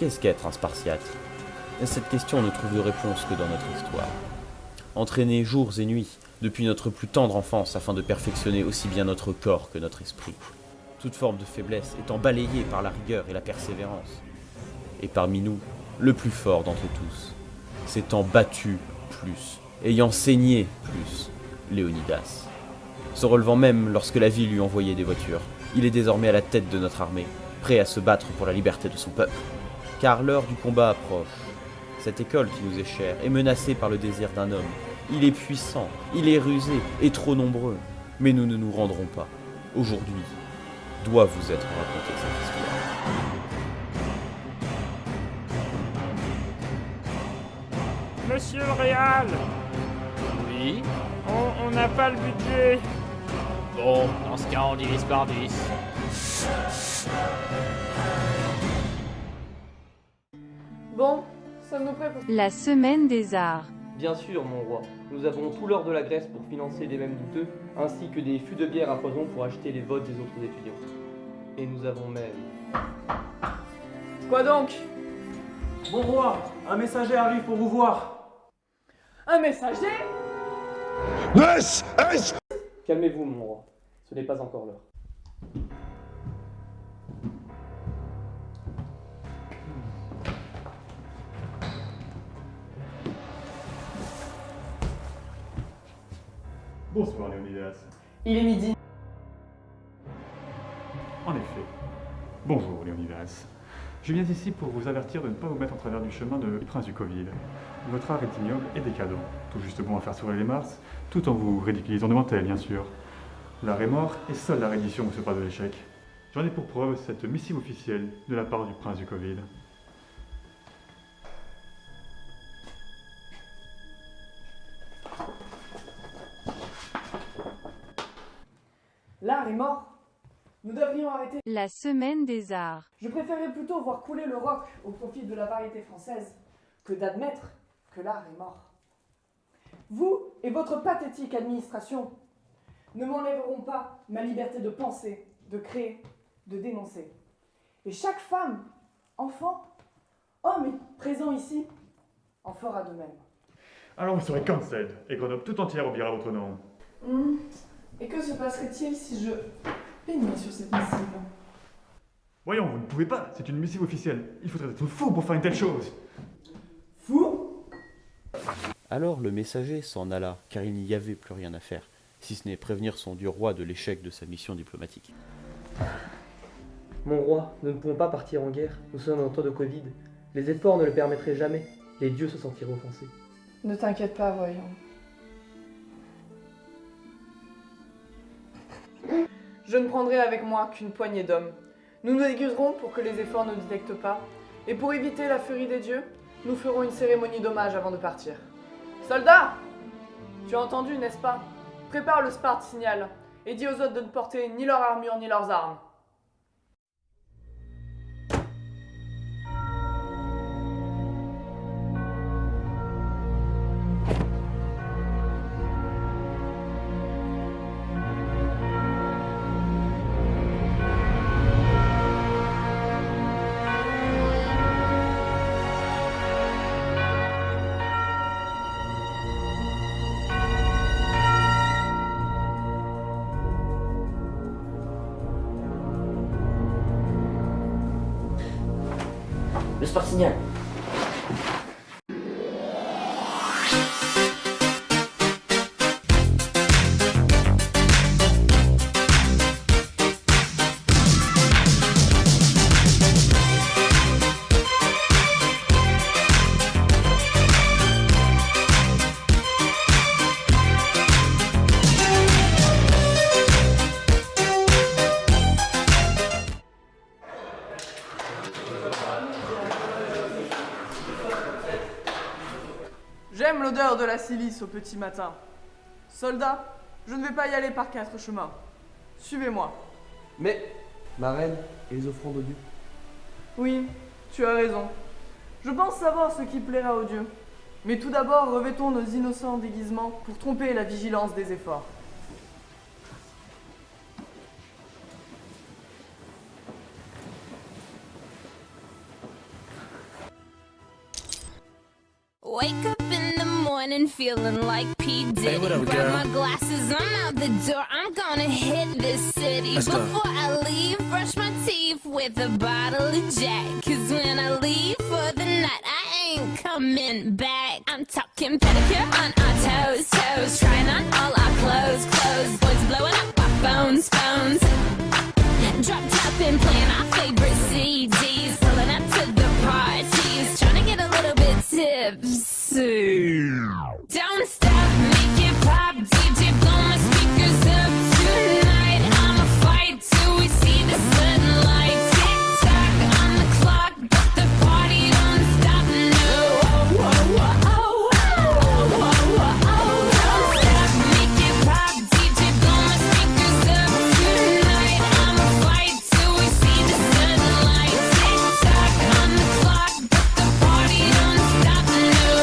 Qu'est-ce qu'être un Spartiate? Cette question ne trouve de réponse que dans notre histoire. Entraînés jours et nuits, depuis notre plus tendre enfance, afin de perfectionner aussi bien notre corps que notre esprit. Toute forme de faiblesse étant balayée par la rigueur et la persévérance. Et parmi nous, le plus fort d'entre tous, s'étant battu plus, ayant saigné plus, Léonidas. Se relevant même lorsque la vie lui envoyait des voitures, il est désormais à la tête de notre armée, prêt à se battre pour la liberté de son peuple. Car l'heure du combat approche. Cette école qui nous est chère est menacée par le désir d'un homme. Il est puissant, il est rusé et trop nombreux. Mais nous ne nous rendrons pas. Aujourd'hui, doit vous être racontée cette histoire. Monsieur le Réal, Oui. on n'a pas le budget. Bon, dans ce cas, on divise par 10. Bon, sommes-nous prêts pour... La semaine des arts. Bien sûr, mon roi. Nous avons tout l'or de la Grèce pour financer des mêmes douteux, ainsi que des fûts de bière à poison pour acheter les votes des autres étudiants. Et nous avons même... Quoi donc? Mon roi, un messager arrive pour vous voir. Un messager? Calmez-vous, mon roi. Ce n'est pas encore l'heure. Bonsoir Léonidas. Il est midi. En effet. Bonjour Léonidas. Je viens ici pour vous avertir de ne pas vous mettre en travers du chemin du prince du Covid. Votre art est ignoble et décadent, tout juste bon à faire sourire les mars, tout en vous ridiculisant devant elle, bien sûr. L'art est mort et seule la reddition vous sépare de l'échec. J'en ai pour preuve cette missive officielle de la part du prince du Covid. L'art est mort. Nous devrions arrêter. La semaine des arts. Je préférerais plutôt voir couler le roc au profit de la variété française que d'admettre que l'art est mort. Vous et votre pathétique administration ne m'enlèveront pas ma liberté de penser, de créer, de dénoncer. Et chaque femme, enfant, homme et présent ici en fera de même. Alors vous serez cancelled et Grenoble tout entière oubliera votre nom. Et que se passerait-il si je peignais sur cette missive? Voyons, vous ne pouvez pas, c'est une missive officielle. Il faudrait être fou pour faire une telle chose. Fou? Alors le messager s'en alla, car il n'y avait plus rien à faire, si ce n'est prévenir son dieu roi de l'échec de sa mission diplomatique. Mon roi, nous ne pouvons pas partir en guerre. Nous sommes en temps de Covid. Les efforts ne le permettraient jamais. Les dieux se sentiraient offensés. Ne t'inquiète pas, voyons. Je ne prendrai avec moi qu'une poignée d'hommes. Nous nous aiguiserons pour que les efforts ne détectent pas, et pour éviter la furie des dieux, nous ferons une cérémonie d'hommage avant de partir. Soldats! Tu as entendu, n'est-ce pas? Prépare le Sparte signal, et dis aux autres de ne porter ni leur armure ni leurs armes. Le Sport Signal. J'aime l'odeur de la silice au petit matin. Soldats, je ne vais pas y aller par 4 chemins. Suivez-moi. Mais, ma reine, et les offrandes aux dieux? Oui, tu as raison. Je pense savoir ce qui plaira aux dieux. Mais tout d'abord, revêtons nos innocents déguisements pour tromper la vigilance des efforts. wake up in the morning feeling like P. Diddy. Grab my glasses, I'm out the door. I'm gonna hit this city. Before I leave, brush my teeth with a bottle of Jack. Cause when I leave for the night, I ain't coming back. I'm talking pedicure on our toes, toes. Trying on all our clothes, clothes. Boys blowing up our phones, phones. Drop top and playing our favorite CDs. Pulling up to the parties. Trying to get a little bit tipsy. Don't stop, make it pop. DJ, blow my speakers up tonight. I'ma fight till we see the sunlight. Tick tock on the clock, but the party don't stop. No. Don't stop, make it pop. DJ, blow my speakers up tonight. I'ma fight till we see the sunlight. Tick tock on the clock, but the party don't stop. No.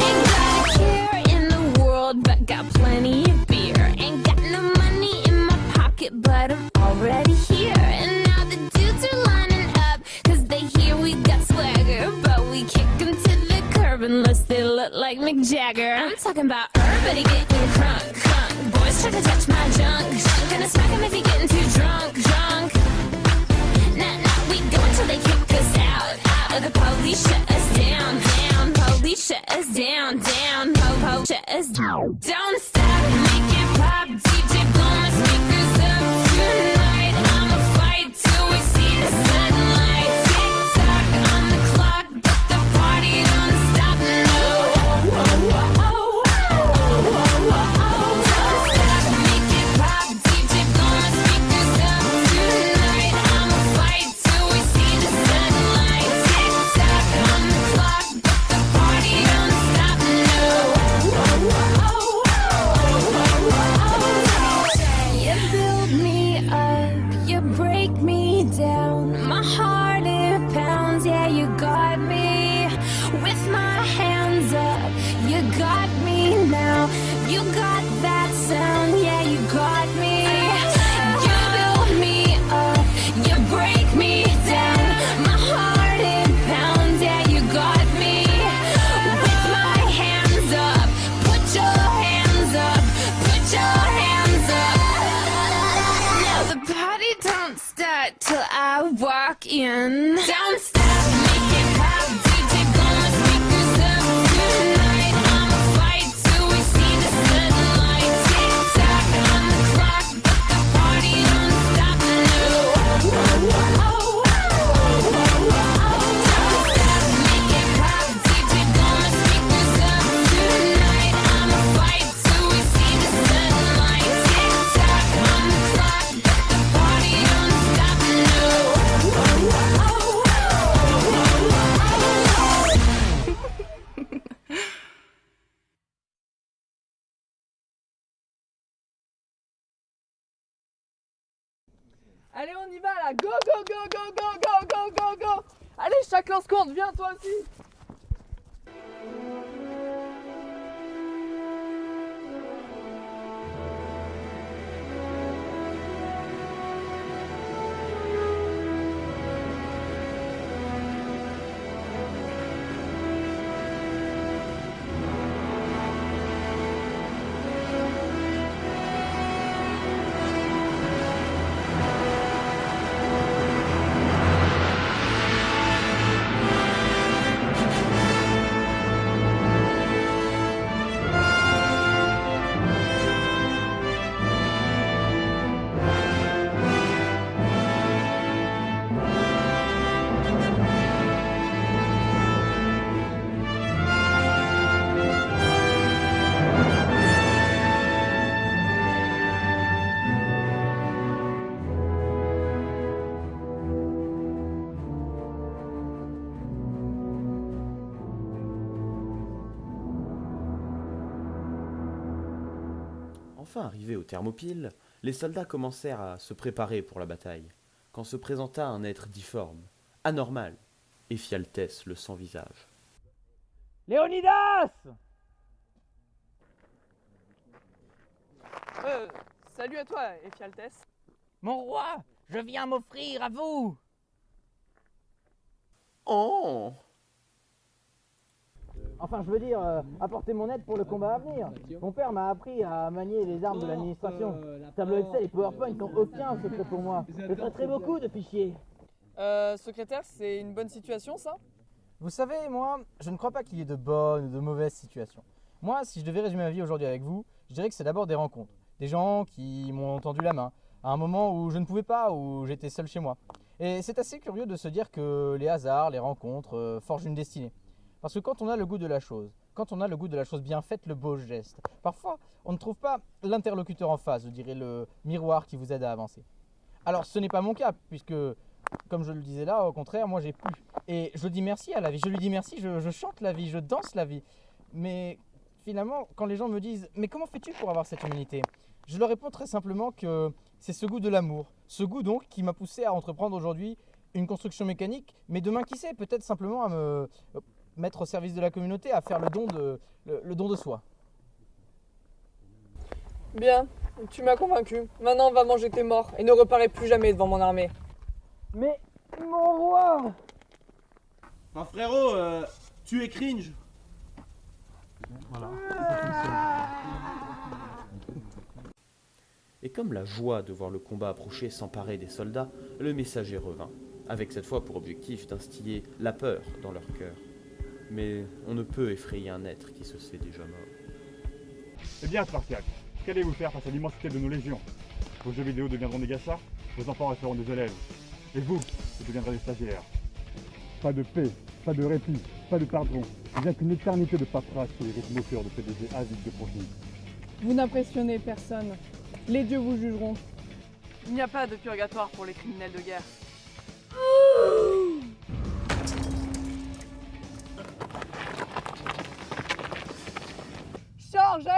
Ain't got a care in the world, but got plenty of beer. Ain't got no money in my pocket, but I'm already here. And now the dudes are lining up, cause they hear we got swagger. But we kick them to the curb unless they look like Mick Jagger. I'm talking about everybody getting crunk, crunk. Boys try to touch my junk, junk. Gonna smack him if he getting too drunk, drunk. Nah, nah, we go until they kick us out, out. Or the police shut us down, down. Police shut us down, down. Po-po shut us down. Don't stop, make it pop. DJ, blow my speakers up tonight. I'ma fight till we see the sunlight. Tick tock on the clock, but the party don't stop. No. Don't stop, make it pop. DJ, blow my speakers up tonight. I'ma fight till we see the sunlight. Tick tock on the clock, but the party don't stop. No. You build me up, you break me down. My heart it pounds, yeah, you got me. With my hands up, you got me now. You got that sound, yeah, you got me. You build me up, you break me down. My heart it pounds, yeah, you got me. With my hands up, put your hands up, put your hands up. Now the party don't start till I walk in. Don't stop, make it pop. DJ, blow my speakers up tonight. I'ma fight till we see the sunlight. Tick tock on the clock, but the party don't stop. No. Don't stop, make it pop. DJ, blow my speakers up tonight. I'ma fight till we see the sunlight. Tick tock on the clock, but the party don't stop. No. Allez, on y va là. Go, go, go, go, go, go, go, go, go. Allez, chacun se compte. Viens, toi aussi. Enfin arrivés aux Thermopyles, les soldats commencèrent à se préparer pour la bataille, quand se présenta un être difforme, anormal, Éphialtès le sans-visage. Léonidas! Salut à toi, Éphialtès. Mon roi, je viens m'offrir à vous. Oh! Enfin, je veux dire, apporter mon aide pour le combat à venir. Mon père m'a appris à manier les armes de l'administration. Tableau Excel et PowerPoint n'ont aucun secret pour moi. Je traiterai beaucoup de fichiers. Secrétaire, c'est une bonne situation ça? Vous savez, moi, je ne crois pas qu'il y ait de bonnes ou de mauvaises situations. Moi, si je devais résumer ma vie aujourd'hui avec vous, je dirais que c'est d'abord des rencontres. Des gens qui m'ont tendu la main, à un moment où je ne pouvais pas, où j'étais seul chez moi. Et c'est assez curieux de se dire que les hasards, les rencontres forgent une destinée. Parce que quand on a le goût de la chose, bien faite, le beau geste, parfois on ne trouve pas l'interlocuteur en face, je dirais le miroir qui vous aide à avancer. Alors ce n'est pas mon cas, puisque comme je le disais là, au contraire, moi j'ai plu. Et je dis merci à la vie, je lui dis merci, je chante la vie, je danse la vie. Mais finalement, quand les gens me disent « Mais comment fais-tu pour avoir cette humanité ?» Je leur réponds très simplement que c'est ce goût de l'amour. Ce goût donc qui m'a poussé à entreprendre aujourd'hui une construction mécanique, mais demain qui sait, peut-être simplement à me mettre au service de la communauté, à faire le don de soi. Bien, tu m'as convaincu. Maintenant, va manger tes morts et ne reparais plus jamais devant mon armée. Mais mon roi! Enfin frérot, tu es cringe. Voilà. Et comme la joie de voir le combat approcher s'emparer des soldats, le messager revint, avec cette fois pour objectif d'instiller la peur dans leur cœur. Mais on ne peut effrayer un être qui se sait déjà mort. Eh bien, Spartiaque, qu'allez-vous faire face à l'immensité de nos légions? Vos jeux vidéo deviendront des gassas, vos enfants resteront des élèves. Et vous deviendrez des stagiaires. Pas de paix, pas de répit, pas de pardon. Bien qu'une éternité de paperasse qui rythme au cœur de PDG avides de profit. Vous n'impressionnez personne. Les dieux vous jugeront. Il n'y a pas de purgatoire pour les criminels de guerre. Chargez!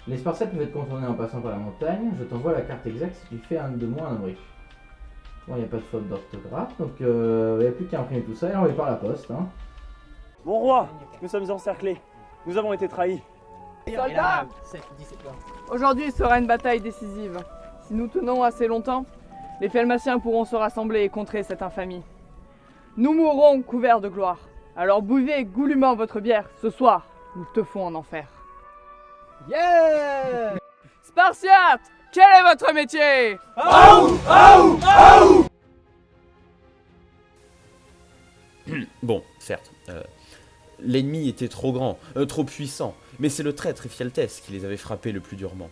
Les Spartiates peuvent être contournés en passant par la montagne. Je t'envoie la carte exacte si tu fais un de moins un brief. Bon, il n'y a pas de faute d'orthographe, donc il n'y a plus qu'à imprimer tout ça et envoyer par la poste. Hein. Mon roi, nous sommes encerclés. Nous avons été trahis. Soldats! Aujourd'hui sera une bataille décisive. Si nous tenons assez longtemps, les Phalmaciens pourront se rassembler et contrer cette infamie. Nous mourrons couverts de gloire. Alors buvez goulûment votre bière. Ce soir, nous teufons en enfer. Yeah! Spartiates, quel est votre métier? Bon, certes, l'ennemi était trop grand, trop puissant, mais c'est le traître Ephialtès qui les avait frappés le plus durement.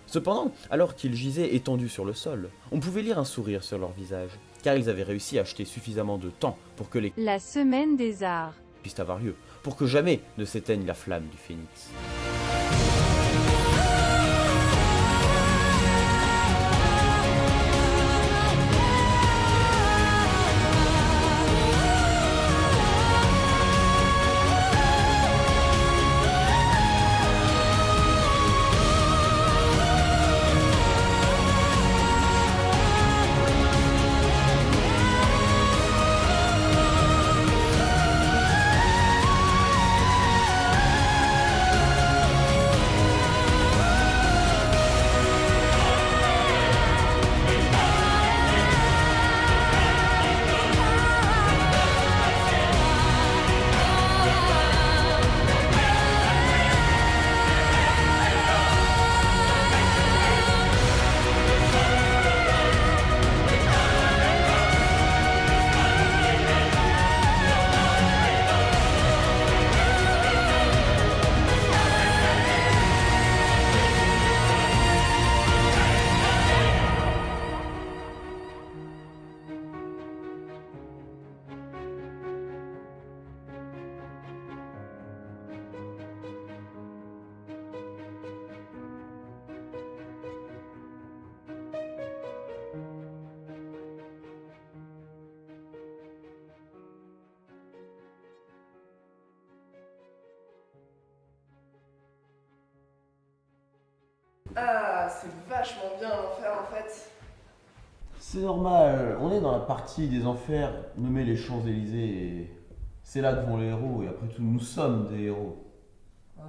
Cependant, alors qu'ils gisaient étendus sur le sol, on pouvait lire un sourire sur leur visage, car ils avaient réussi à acheter suffisamment de temps pour que les La semaine des arts. puissent avoir lieu, pour que jamais ne s'éteigne la flamme du phénix. Ah, c'est vachement bien l'enfer en fait. C'est normal, on est dans la partie des enfers nommée les Champs-Élysées et c'est là que vont les héros et après tout nous sommes des héros. Ah,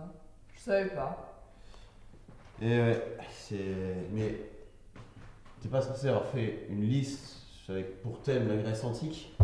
je savais pas. Et ouais, mais t'es pas censé avoir fait une liste avec pour thème la Grèce antique?